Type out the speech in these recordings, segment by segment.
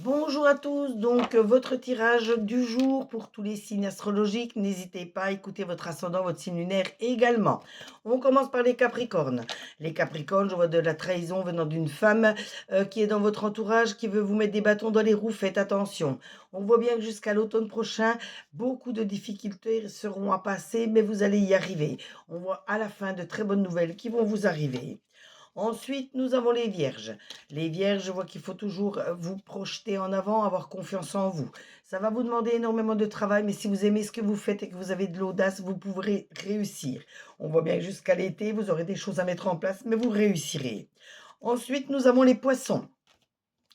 Bonjour à tous, votre tirage du jour pour tous les signes astrologiques. N'hésitez pas à écouter votre ascendant, votre signe lunaire également. On commence par les Capricornes. Les Capricornes, je vois de la trahison venant d'une femme qui est dans votre entourage, qui veut vous mettre des bâtons dans les roues. Faites attention. On voit bien que jusqu'à l'automne prochain, beaucoup de difficultés seront à passer, mais vous allez y arriver. On voit à la fin de très bonnes nouvelles qui vont vous arriver. Ensuite, nous avons les vierges. Les vierges, je vois qu'il faut toujours vous projeter en avant, avoir confiance en vous. Ça va vous demander énormément de travail, mais si vous aimez ce que vous faites et que vous avez de l'audace, vous pourrez réussir. On voit bien que jusqu'à l'été, vous aurez des choses à mettre en place, mais vous réussirez. Ensuite, nous avons les poissons.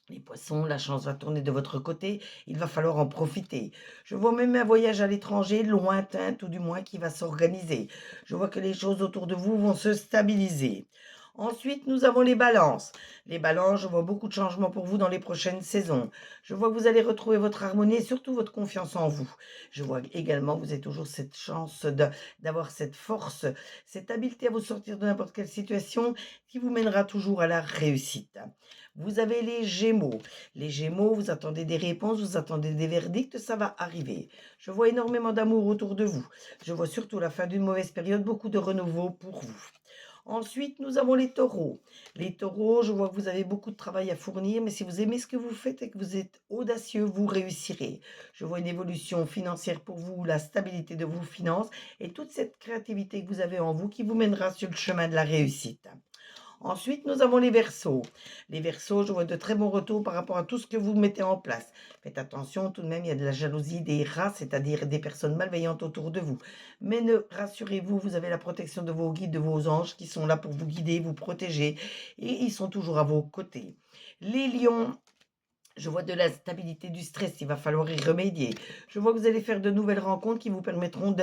Les poissons, la chance va tourner de votre côté, il va falloir en profiter. Je vois même un voyage à l'étranger, lointain tout du moins, qui va s'organiser. Je vois que les choses autour de vous vont se stabiliser. Ensuite, nous avons les balances. Les balances, je vois beaucoup de changements pour vous dans les prochaines saisons. Je vois que vous allez retrouver votre harmonie et surtout votre confiance en vous. Je vois également que vous avez toujours cette chance d'avoir cette force, cette habileté à vous sortir de n'importe quelle situation qui vous mènera toujours à la réussite. Vous avez les Gémeaux. Les Gémeaux, vous attendez des réponses, vous attendez des verdicts, ça va arriver. Je vois énormément d'amour autour de vous. Je vois surtout la fin d'une mauvaise période, beaucoup de renouveau pour vous. Ensuite, nous avons les taureaux. Les taureaux, je vois que vous avez beaucoup de travail à fournir, mais si vous aimez ce que vous faites et que vous êtes audacieux, vous réussirez. Je vois une évolution financière pour vous, la stabilité de vos finances et toute cette créativité que vous avez en vous qui vous mènera sur le chemin de la réussite. Ensuite, nous avons les Verseaux. Les Verseaux, je vois de très bons retours par rapport à tout ce que vous mettez en place. Faites attention, tout de même, il y a de la jalousie, des rats, c'est-à-dire des personnes malveillantes autour de vous. Mais ne rassurez-vous, vous avez la protection de vos guides, de vos anges qui sont là pour vous guider, vous protéger, et ils sont toujours à vos côtés. Les lions, je vois de la stabilité du stress, il va falloir y remédier. Je vois que vous allez faire de nouvelles rencontres qui vous permettront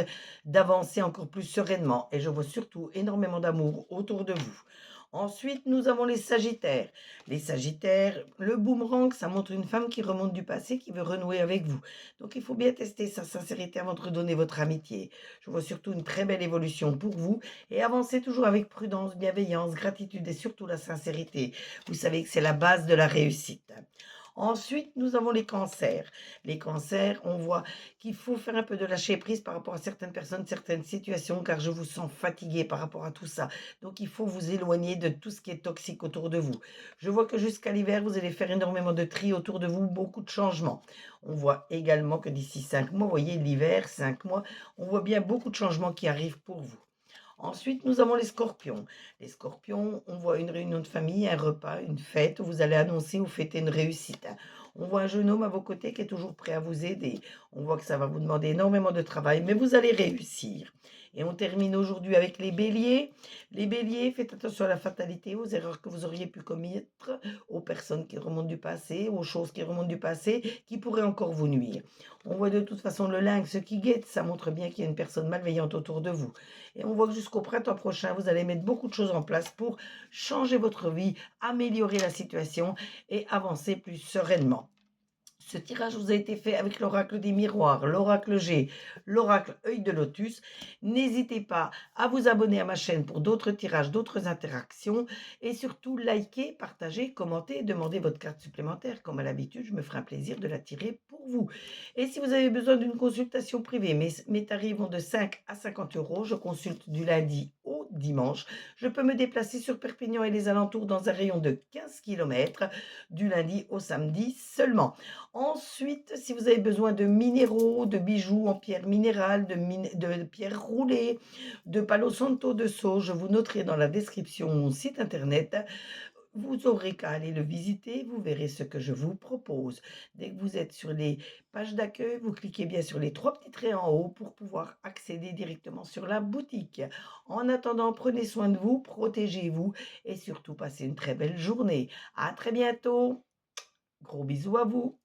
d'avancer encore plus sereinement. Et je vois surtout énormément d'amour autour de vous. Ensuite, nous avons les Sagittaires. Les Sagittaires, le boomerang, ça montre une femme qui remonte du passé, qui veut renouer avec vous. Donc, il faut bien tester sa sincérité avant de redonner votre amitié. Je vois surtout une très belle évolution pour vous et avancez toujours avec prudence, bienveillance, gratitude et surtout la sincérité. Vous savez que c'est la base de la réussite. Ensuite, nous avons les cancers. Les cancers, on voit qu'il faut faire un peu de lâcher prise par rapport à certaines personnes, certaines situations, car je vous sens fatigué par rapport à tout ça. Donc, il faut vous éloigner de tout ce qui est toxique autour de vous. Je vois que jusqu'à l'hiver, vous allez faire énormément de tri autour de vous, beaucoup de changements. On voit également que d'ici 5 mois, vous voyez, l'hiver, 5 mois, on voit bien beaucoup de changements qui arrivent pour vous. Ensuite, nous avons les scorpions. Les scorpions, on voit une réunion de famille, un repas, une fête où vous allez annoncer ou fêter une réussite. On voit un jeune homme à vos côtés qui est toujours prêt à vous aider. On voit que ça va vous demander énormément de travail, mais vous allez réussir. Et on termine aujourd'hui avec les béliers. Les béliers, faites attention à la fatalité, aux erreurs que vous auriez pu commettre, aux personnes qui remontent du passé, aux choses qui remontent du passé, qui pourraient encore vous nuire. On voit de toute façon le lynx qui guette, ça montre bien qu'il y a une personne malveillante autour de vous. Et on voit que jusqu'au printemps prochain, vous allez mettre beaucoup de choses en place pour changer votre vie, améliorer la situation et avancer plus sereinement. Ce tirage vous a été fait avec l'oracle des miroirs, l'oracle G, l'oracle œil de lotus. N'hésitez pas à vous abonner à ma chaîne pour d'autres tirages, d'autres interactions et surtout likez, partagez, commentez, demandez votre carte supplémentaire. Comme à l'habitude, je me ferai un plaisir de la tirer pour vous. Et si vous avez besoin d'une consultation privée, mes tarifs vont de 5 à 50 euros. Je consulte du lundi au dimanche. Je peux me déplacer sur Perpignan et les alentours dans un rayon de 15 km du lundi au samedi seulement. Ensuite, si vous avez besoin de minéraux, de bijoux en pierre minérale, de pierres roulées, de palo santo, de sauge, je vous noterai dans la description mon site internet. Vous aurez qu'à aller le visiter, vous verrez ce que je vous propose. Dès que vous êtes sur les pages d'accueil, vous cliquez bien sur les 3 petits traits en haut pour pouvoir accéder directement sur la boutique. En attendant, prenez soin de vous, protégez-vous et surtout passez une très belle journée. À très bientôt. Gros bisous à vous.